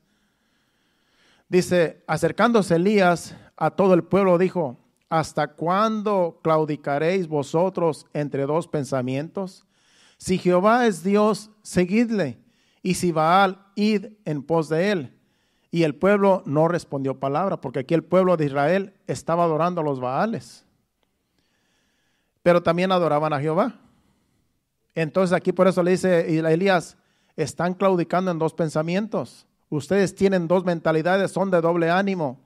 Dice, acercándose Elías a todo el pueblo, dijo, ¿hasta cuándo claudicaréis vosotros entre dos pensamientos? Si Jehová es Dios, seguidle, y si Baal, id en pos de él. Y el pueblo no respondió palabra, porque aquí el pueblo de Israel estaba adorando a los Baales, pero también adoraban a Jehová. Entonces aquí por eso le dice a Elías, están claudicando en dos pensamientos. Ustedes tienen dos mentalidades, son de doble ánimo.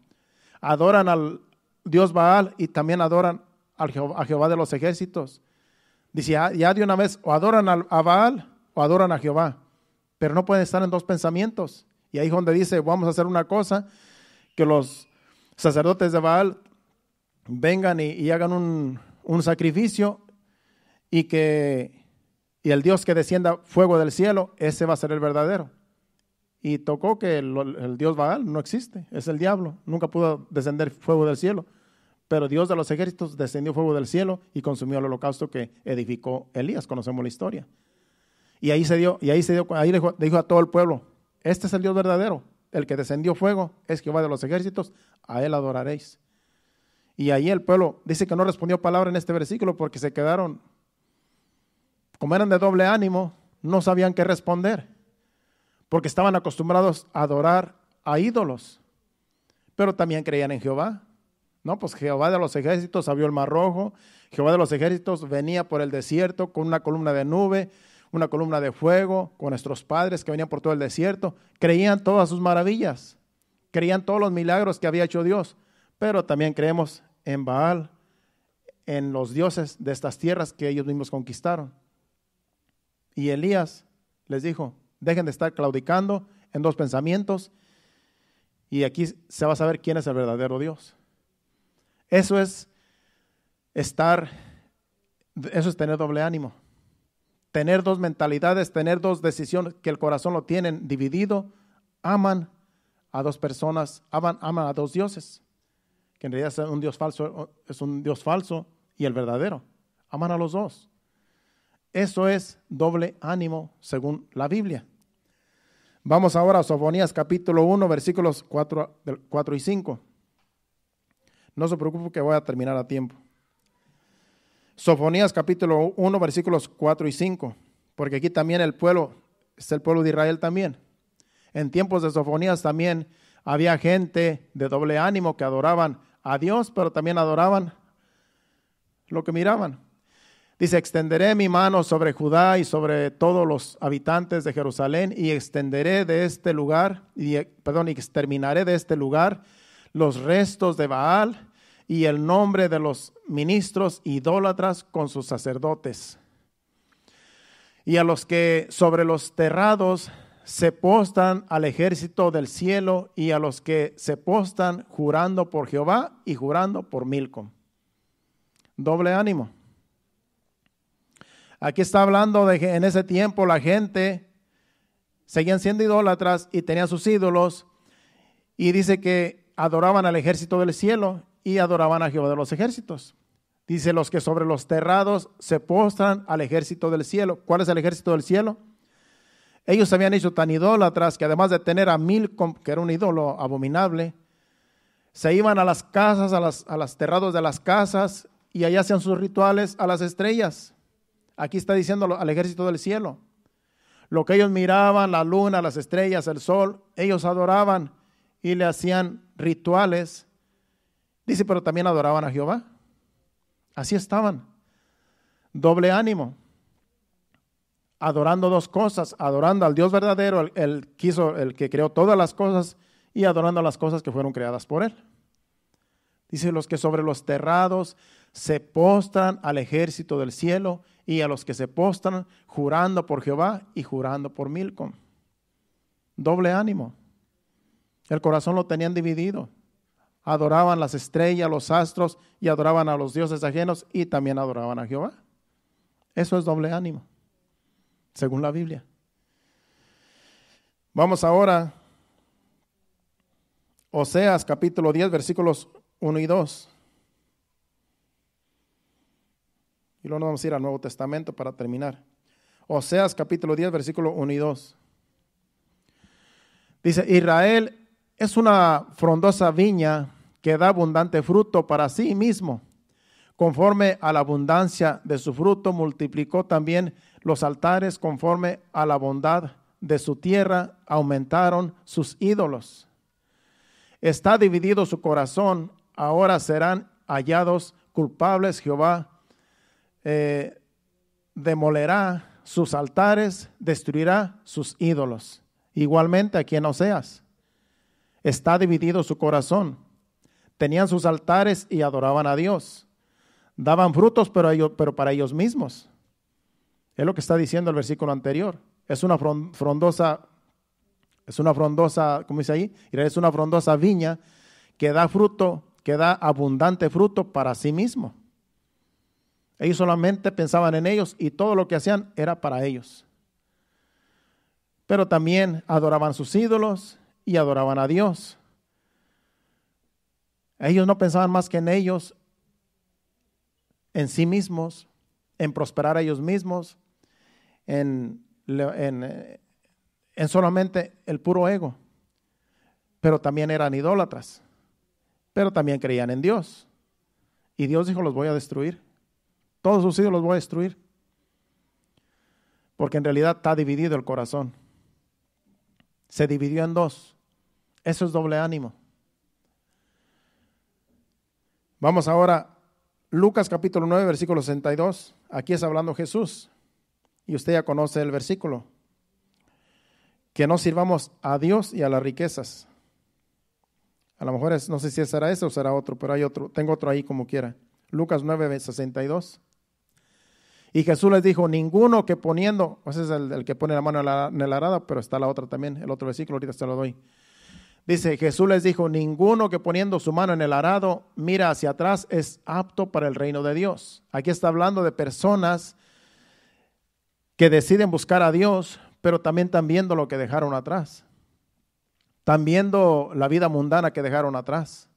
Adoran al Dios Baal y también adoran a Jehová de los ejércitos. Dice, ya de una vez, o adoran a Baal o adoran a Jehová, pero no pueden estar en dos pensamientos. Y ahí es donde dice, vamos a hacer una cosa, que los sacerdotes de Baal vengan y hagan un sacrificio y el Dios que descienda fuego del cielo, ese va a ser el verdadero. Y tocó que el Dios Baal no existe, es el diablo, nunca pudo descender fuego del cielo. Pero Dios de los ejércitos descendió fuego del cielo y consumió el holocausto que edificó Elías, conocemos la historia. Y ahí le dijo a todo el pueblo, este es el Dios verdadero, el que descendió fuego es Jehová de los ejércitos, a él adoraréis. Y ahí el pueblo dice que no respondió palabra en este versículo porque se quedaron, como eran de doble ánimo, no sabían qué responder, porque estaban acostumbrados a adorar a ídolos, pero también creían en Jehová. No, pues Jehová de los ejércitos abrió el mar rojo, Jehová de los ejércitos venía por el desierto con una columna de nube, una columna de fuego, con nuestros padres que venían por todo el desierto. Creían todas sus maravillas, creían todos los milagros que había hecho Dios, pero también creemos en Baal, en los dioses de estas tierras que ellos mismos conquistaron. Y Elías les dijo, dejen de estar claudicando en dos pensamientos y aquí se va a saber quién es el verdadero Dios. Eso es tener doble ánimo. Tener dos mentalidades, tener dos decisiones, que el corazón lo tienen dividido, aman a dos personas, aman a dos dioses, que en realidad es un Dios falso y el verdadero. Aman a los dos. Eso es doble ánimo según la Biblia. Vamos ahora a Sofonías capítulo 1, versículos 4 y 5. No se preocupe que voy a terminar a tiempo. Sofonías capítulo 1, versículos 4 y 5, porque aquí también el pueblo, es el pueblo de Israel también. En tiempos de Sofonías también había gente de doble ánimo que adoraban a Dios, pero también adoraban lo que miraban. Dice, extenderé mi mano sobre Judá y sobre todos los habitantes de Jerusalén y extenderé de este lugar, y exterminaré de este lugar los restos de Baal y el nombre de los ministros idólatras con sus sacerdotes. Y a los que sobre los terrados se postran al ejército del cielo y a los que se postran jurando por Jehová y jurando por Milcom. Doble ánimo. Aquí está hablando de que en ese tiempo la gente seguían siendo idólatras y tenían sus ídolos y dice que adoraban al ejército del cielo y adoraban a Jehová de los ejércitos. Dice, los que sobre los terrados se postran al ejército del cielo. ¿Cuál es el ejército del cielo? Ellos se habían hecho tan idólatras que además de tener a Milcom, que era un ídolo abominable, se iban a las casas, a los terrados de las casas y allá hacían sus rituales a las estrellas. Aquí está diciendo al ejército del cielo. Lo que ellos miraban, la luna, las estrellas, el sol, ellos adoraban y le hacían rituales. Dice, pero también adoraban a Jehová. Así estaban. Doble ánimo. Adorando dos cosas. Adorando al Dios verdadero, el que creó todas las cosas, y adorando las cosas que fueron creadas por Él. Dice, los que sobre los terrados se postran al ejército del cielo y a los que se postran jurando por Jehová y jurando por Milcom. Doble ánimo. El corazón lo tenían dividido. Adoraban las estrellas, los astros y adoraban a los dioses ajenos y también adoraban a Jehová. Eso es doble ánimo, según la Biblia. Vamos ahora, Oseas capítulo 10, versículos 1 y 2. Y luego nos vamos a ir al Nuevo Testamento para terminar. Oseas capítulo 10, versículos 1 y 2. Dice, Israel es una frondosa viña que da abundante fruto para sí mismo. Conforme a la abundancia de su fruto, multiplicó también los altares. Conforme a la bondad de su tierra, aumentaron sus ídolos. Está dividido su corazón, ahora serán hallados culpables. Jehová demolerá sus altares, destruirá sus ídolos. Igualmente aquí en Oseas, está dividido su corazón. Tenían sus altares y adoraban a Dios. Daban frutos, pero para ellos mismos. Es lo que está diciendo el versículo anterior. Es una frondosa, ¿cómo dice ahí? Es una frondosa viña que da fruto, que da abundante fruto para sí mismo. Ellos solamente pensaban en ellos y todo lo que hacían era para ellos. Pero también adoraban sus ídolos y adoraban a Dios. Ellos no pensaban más que en ellos, en sí mismos, en prosperar a ellos mismos, en solamente el puro ego. Pero también eran idólatras. Pero también creían en Dios. Y Dios dijo, los voy a destruir. Todos sus ídolos los voy a destruir. Porque en realidad está dividido el corazón. Se dividió en dos. Eso es doble ánimo. Vamos ahora, Lucas capítulo 9, versículo 62. Aquí es hablando Jesús. Y usted ya conoce el versículo. Que no sirvamos a Dios y a las riquezas. A lo mejor no sé si será ese o será otro, pero hay otro. Tengo otro ahí como quiera. Lucas 9, 62. Y Jesús les dijo, ninguno que poniendo, ese es el que pone la mano en el arado, pero está la otra también, el otro versículo, ahorita se lo doy. Dice, Jesús les dijo, ninguno que poniendo su mano en el arado mira hacia atrás es apto para el reino de Dios. Aquí está hablando de personas que deciden buscar a Dios, pero también están viendo lo que dejaron atrás. Están viendo la vida mundana que dejaron atrás.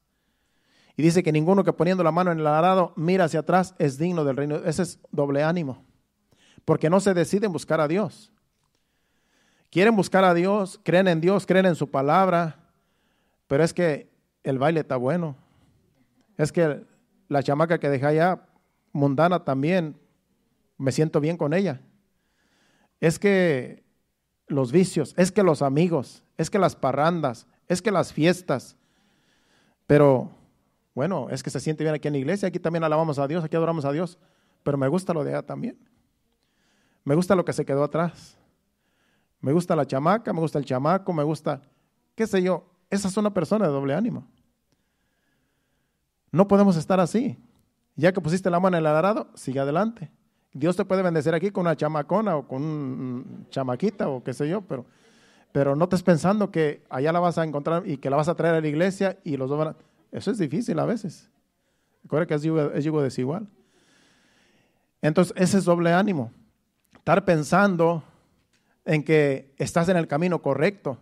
Y dice que ninguno que poniendo la mano en el arado mira hacia atrás es digno del reino. Ese es doble ánimo. Porque no se deciden buscar a Dios. Quieren buscar a Dios, creen en Dios, creen en su palabra. Pero es que el baile está bueno. Es que la chamaca que dejé allá, mundana también, me siento bien con ella. Es que los vicios, es que los amigos, es que las parrandas, es que las fiestas. Pero bueno, es que se siente bien aquí en la iglesia, aquí también alabamos a Dios, aquí adoramos a Dios, pero me gusta lo de allá también. Me gusta lo que se quedó atrás. Me gusta la chamaca, me gusta el chamaco, me gusta, qué sé yo, esa es una persona de doble ánimo. No podemos estar así. Ya que pusiste la mano en el arado, sigue adelante. Dios te puede bendecir aquí con una chamacona o con un chamaquita o qué sé yo, pero no estés pensando que allá la vas a encontrar y que la vas a traer a la iglesia y los dos van a... Eso es difícil a veces. Recuerda que es yugo desigual. Entonces, ese es doble ánimo. Estar pensando en que estás en el camino correcto,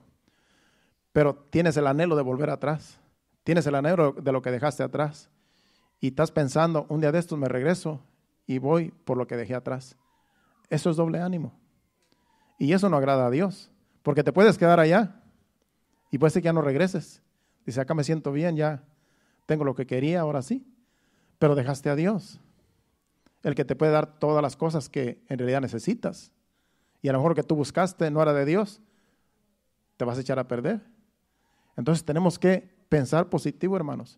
pero tienes el anhelo de volver atrás. Tienes el anhelo de lo que dejaste atrás. Y estás pensando, un día de estos me regreso y voy por lo que dejé atrás. Eso es doble ánimo. Y eso no agrada a Dios, porque te puedes quedar allá y puede ser que ya no regreses. Dice, acá me siento bien, ya tengo lo que quería, ahora sí. Pero dejaste a Dios, el que te puede dar todas las cosas que en realidad necesitas. Y a lo mejor lo que tú buscaste no era de Dios, te vas a echar a perder. Entonces tenemos que pensar positivo, hermanos.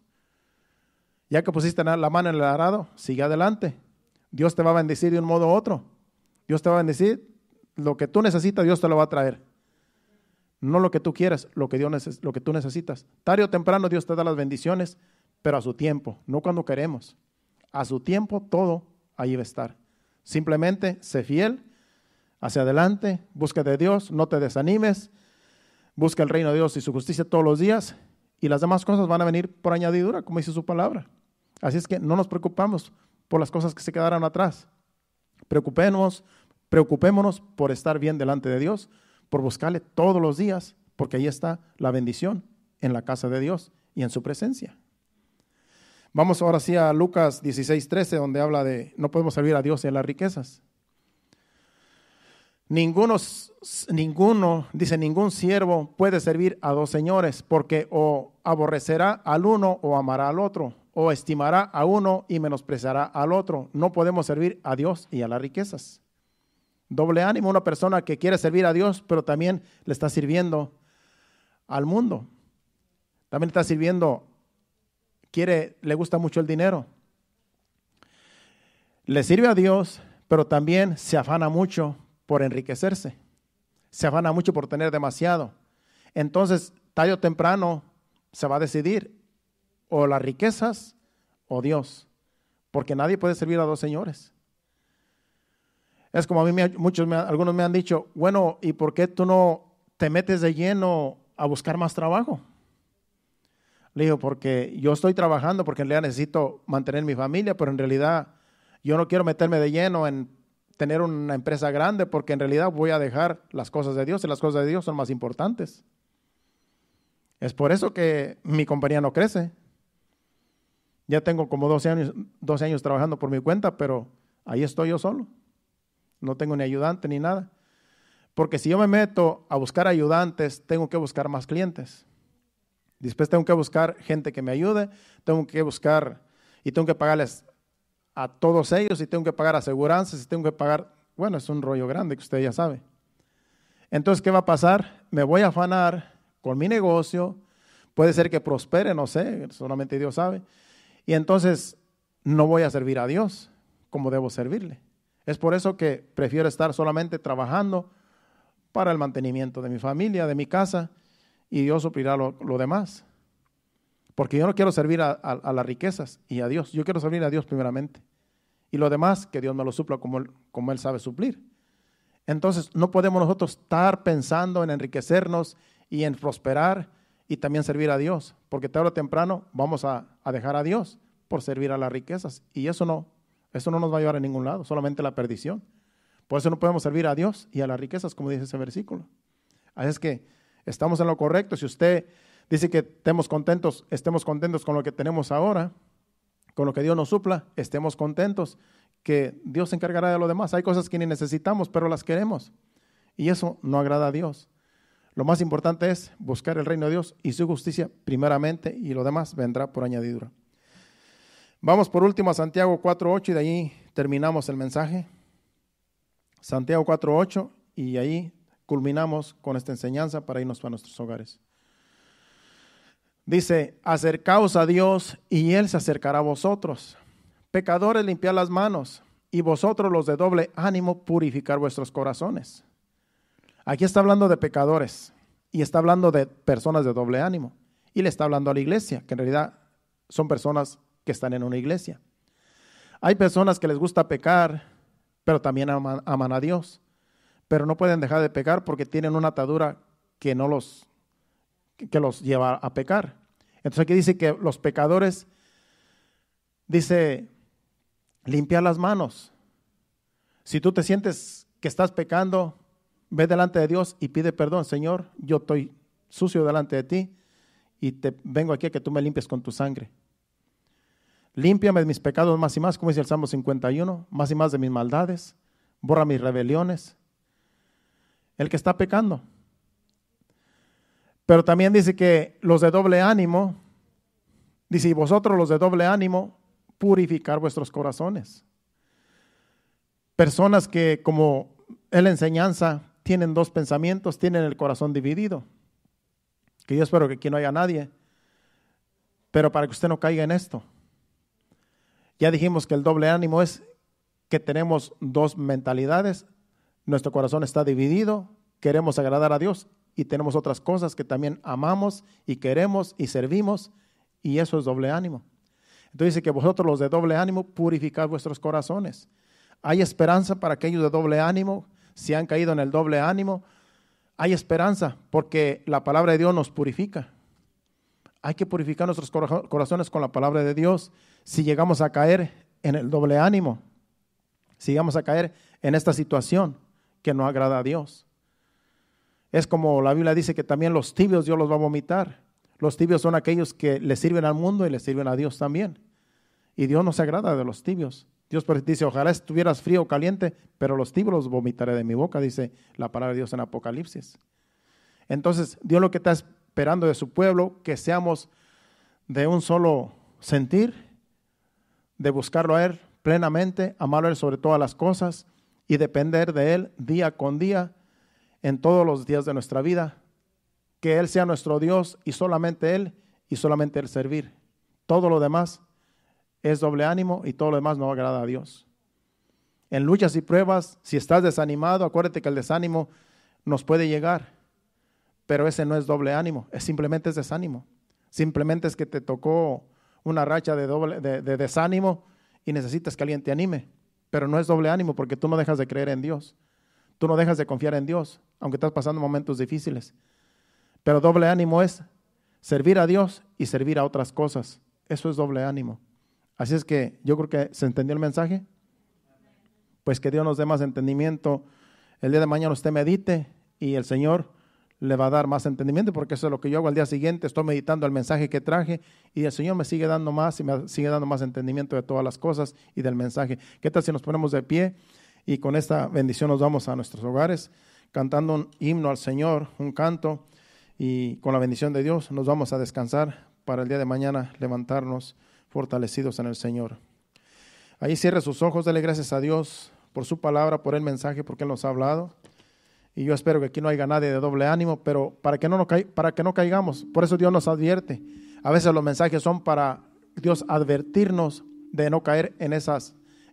Ya que pusiste la mano en el arado, sigue adelante. Dios te va a bendecir de un modo u otro. Dios te va a bendecir. Lo que tú necesitas, Dios te lo va a traer. No lo que tú quieras, lo que tú necesitas. Tarde o temprano Dios te da las bendiciones, pero a su tiempo, no cuando queremos. A su tiempo todo ahí va a estar. Simplemente sé fiel, hacia adelante, busca de Dios, no te desanimes, busca el reino de Dios y su justicia todos los días y las demás cosas van a venir por añadidura, como dice su palabra. Así es que no nos preocupamos por las cosas que se quedaron atrás. Preocupémonos por estar bien delante de Dios, por buscarle todos los días, porque ahí está la bendición en la casa de Dios y en su presencia. Vamos ahora sí a Lucas 16:13, donde habla de no podemos servir a Dios y a las riquezas. Ningún siervo puede servir a dos señores, porque o aborrecerá al uno o amará al otro, o estimará a uno y menospreciará al otro. No podemos servir a Dios y a las riquezas. Doble ánimo, una persona que quiere servir a Dios, pero también le está sirviendo al mundo. También está sirviendo, le gusta mucho el dinero. Le sirve a Dios, pero también se afana mucho por enriquecerse. Se afana mucho por tener demasiado. Entonces, tarde o temprano se va a decidir o las riquezas o Dios, porque nadie puede servir a dos señores. Es como a mí algunos me han dicho, bueno, ¿y por qué tú no te metes de lleno a buscar más trabajo? Le digo, porque yo estoy trabajando porque en realidad necesito mantener mi familia, pero en realidad yo no quiero meterme de lleno en tener una empresa grande, porque en realidad voy a dejar las cosas de Dios y las cosas de Dios son más importantes. Es por eso que mi compañía no crece. Ya tengo como 12 años trabajando por mi cuenta, pero ahí estoy yo solo. No tengo ni ayudante ni nada. Porque si yo me meto a buscar ayudantes, tengo que buscar más clientes. Después tengo que buscar gente que me ayude, tengo que buscar y tengo que pagarles a todos ellos y tengo que pagar aseguranzas y tengo que pagar, bueno, es un rollo grande que usted ya sabe. Entonces, ¿qué va a pasar? Me voy a afanar con mi negocio, puede ser que prospere, no sé, solamente Dios sabe. Y entonces no voy a servir a Dios como debo servirle. Es por eso que prefiero estar solamente trabajando para el mantenimiento de mi familia, de mi casa, y Dios suplirá lo demás. Porque yo no quiero servir a las riquezas y a Dios. Yo quiero servir a Dios primeramente. Y lo demás, que Dios me lo supla como Él sabe suplir. Entonces, no podemos nosotros estar pensando en enriquecernos y en prosperar y también servir a Dios. Porque tarde o temprano vamos a dejar a Dios por servir a las riquezas. Y eso no nos va a llevar a ningún lado, solamente la perdición. Por eso no podemos servir a Dios y a las riquezas, como dice ese versículo. Así es que estamos en lo correcto. Si usted dice que estemos contentos con lo que tenemos ahora, con lo que Dios nos supla, estemos contentos, que Dios se encargará de lo demás. Hay cosas que ni necesitamos, pero las queremos. Y eso no agrada a Dios. Lo más importante es buscar el reino de Dios y su justicia primeramente, y lo demás vendrá por añadidura. Vamos por último a Santiago 4:8 y de ahí terminamos el mensaje. Santiago 4:8 y ahí culminamos con esta enseñanza para irnos para nuestros hogares. Dice, acercaos a Dios y Él se acercará a vosotros. Pecadores, limpiad las manos, y vosotros los de doble ánimo, purificar vuestros corazones. Aquí está hablando de pecadores y está hablando de personas de doble ánimo. Y le está hablando a la iglesia, que en realidad son personas que están en una iglesia. Hay personas que les gusta pecar, pero también aman a Dios. Pero no pueden dejar de pecar porque tienen una atadura que los lleva a pecar. Entonces aquí dice que los pecadores, dice, limpiar las manos. Si tú te sientes que estás pecando, ve delante de Dios y pide perdón. Señor, yo estoy sucio delante de ti y te vengo aquí a que tú me limpies con tu sangre. Límpiame de mis pecados más y más, como dice el Salmo 51, más y más de mis maldades, borra mis rebeliones. El que está pecando. Pero también dice que los de doble ánimo, dice, y vosotros los de doble ánimo, purificar vuestros corazones. Personas que, como es la enseñanza, tienen dos pensamientos, tienen el corazón dividido. Que yo espero que aquí no haya nadie, pero para que usted no caiga en esto. Ya dijimos que el doble ánimo es que tenemos dos mentalidades, nuestro corazón está dividido, queremos agradar a Dios y tenemos otras cosas que también amamos y queremos y servimos, y eso es doble ánimo. Entonces dice que vosotros los de doble ánimo, purificad vuestros corazones. Hay esperanza para aquellos de doble ánimo, si han caído en el doble ánimo, hay esperanza porque la palabra de Dios nos purifica. Hay que purificar nuestros corazones con la palabra de Dios. Si llegamos a caer en el doble ánimo, si llegamos a caer en esta situación que no agrada a Dios. Es como la Biblia dice que también los tibios Dios los va a vomitar. Los tibios son aquellos que le sirven al mundo y le sirven a Dios también. Y Dios no se agrada de los tibios. Dios dice, ojalá estuvieras frío o caliente, pero los tibios los vomitaré de mi boca, dice la palabra de Dios en Apocalipsis. Entonces, Dios lo que está esperando de su pueblo, que seamos de un solo sentir, de buscarlo a Él plenamente, amarlo a Él sobre todas las cosas y depender de Él día con día en todos los días de nuestra vida. Que Él sea nuestro Dios y solamente Él servir. Todo lo demás es doble ánimo y todo lo demás no agrada a Dios. En luchas y pruebas, si estás desanimado, acuérdate que el desánimo nos puede llegar, pero ese no es doble ánimo, simplemente es desánimo. Simplemente es que te tocó una racha de desánimo y necesitas que alguien te anime, pero no es doble ánimo porque tú no dejas de creer en Dios. Tú no dejas de confiar en Dios, aunque estás pasando momentos difíciles. Pero doble ánimo es servir a Dios y servir a otras cosas. Eso es doble ánimo. Así es que yo creo que se entendió el mensaje. Pues que Dios nos dé más entendimiento. El día de mañana usted medite y el Señor le va a dar más entendimiento, porque eso es lo que yo hago al día siguiente. Estoy meditando el mensaje que traje y el Señor me sigue dando más y me sigue dando más entendimiento de todas las cosas y del mensaje. ¿Qué tal si nos ponemos de pie y con esta bendición nos vamos a nuestros hogares cantando un himno al Señor, un canto, y con la bendición de Dios nos vamos a descansar para el día de mañana levantarnos fortalecidos en el Señor? Ahí cierre sus ojos, dele gracias a Dios por su palabra, por el mensaje, porque Él nos ha hablado. Y yo espero que aquí no haya nadie de doble ánimo, pero para que no caigamos. Por eso Dios nos advierte. A veces los mensajes son para Dios advertirnos de no caer en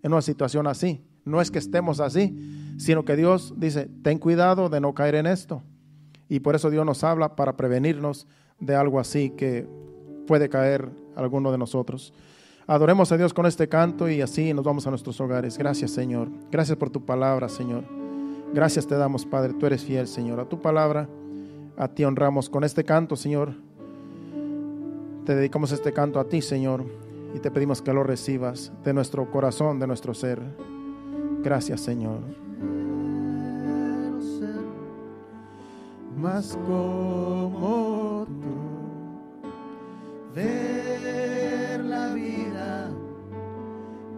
una situación así. No es que estemos así, sino que Dios dice, ten cuidado de no caer en esto. Y por eso Dios nos habla para prevenirnos de algo así que puede caer alguno de nosotros. Adoremos a Dios con este canto y así nos vamos a nuestros hogares. Gracias, Señor. Gracias por tu palabra, Señor. Gracias te damos, Padre. Tú eres fiel, Señor. A tu palabra, a ti honramos con este canto, Señor. Te dedicamos este canto a ti, Señor, y te pedimos que lo recibas de nuestro corazón, de nuestro ser. Gracias, Señor. Quiero ser más como tú, ver la vida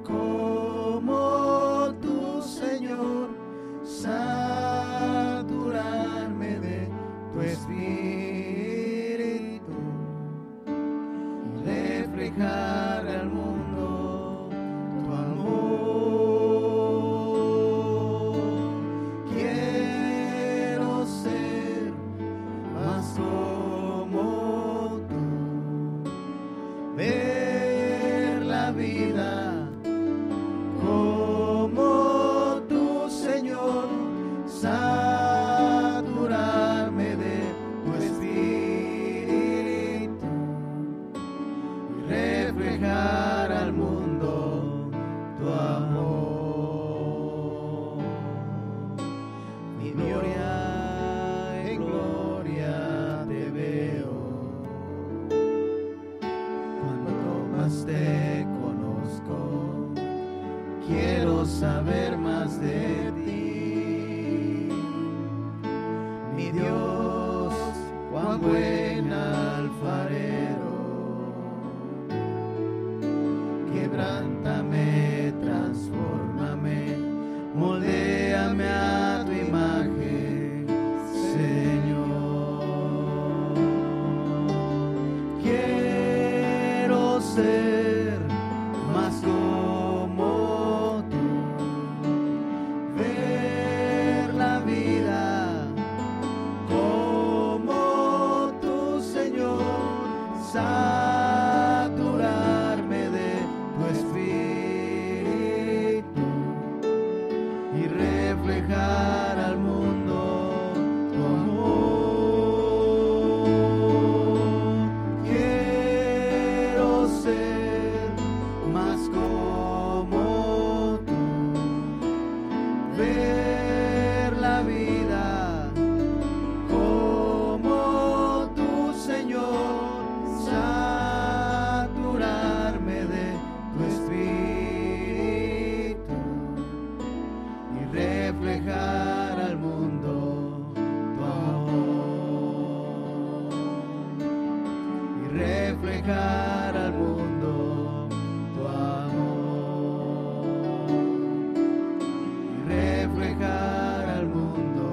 como tú, Señor, saturarme de tu espíritu, reflejar al mundo tu amor. Quiero ser más como tú, ver la vida como tú, Señor, saturarme de tu espíritu y reflejar al mundo tu amor. Mi gloria en gloria te veo, cuando más te conozco, quiero saber más de ti. Mi Dios, cuán buen alfarero, quebrántame, transfórmame, moldéame a tu imagen, Señor. Quiero ser más como tú, ver la vida como tú, Señor, saturarme de tu espíritu y reflejar al mundo tu amor. Quiero ser más como tú, ver la vida como tú, Señor, reflejar al mundo tu amor, y reflejar al mundo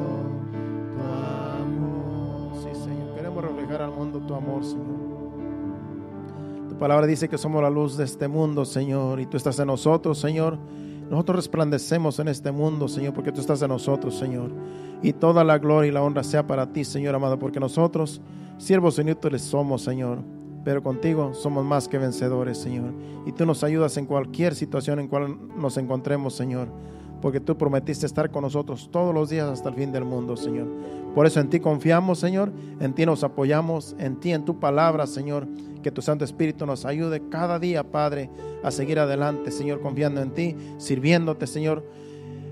tu amor. Sí, Señor, queremos reflejar al mundo tu amor, Señor. Tu palabra dice que somos la luz de este mundo, Señor, y tú estás en nosotros, Señor. Nosotros resplandecemos en este mundo, Señor, porque tú estás en nosotros, Señor. Y toda la gloria y la honra sea para ti, Señor amado, porque nosotros, siervos inútiles somos, Señor, pero contigo somos más que vencedores, Señor. Y tú nos ayudas en cualquier situación en cual nos encontremos, Señor, porque tú prometiste estar con nosotros todos los días hasta el fin del mundo, Señor. Por eso en ti confiamos, Señor, en ti nos apoyamos, en ti, en tu palabra, Señor. Que tu Santo Espíritu nos ayude cada día, Padre, a seguir adelante, Señor, confiando en ti, sirviéndote, Señor,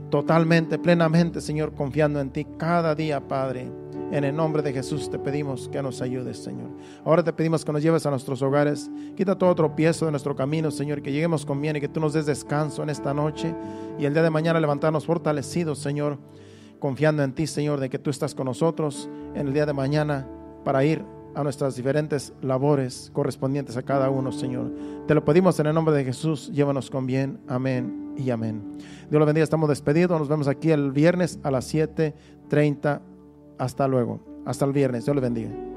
totalmente, plenamente, Señor, confiando en ti cada día, Padre. En el nombre de Jesús te pedimos que nos ayudes, Señor. Ahora te pedimos que nos lleves a nuestros hogares. Quita todo tropiezo de nuestro camino, Señor, que lleguemos con bien y que tú nos des descanso en esta noche. Y el día de mañana levantarnos fortalecidos, Señor, confiando en ti, Señor, de que tú estás con nosotros en el día de mañana para ir a nuestras diferentes labores correspondientes a cada uno, Señor. Te lo pedimos en el nombre de Jesús. Llévanos con bien. Amén y amén. Dios los bendiga. Estamos despedidos. Nos vemos aquí el viernes a las 7:30. Hasta luego. Hasta el viernes. Dios les bendiga.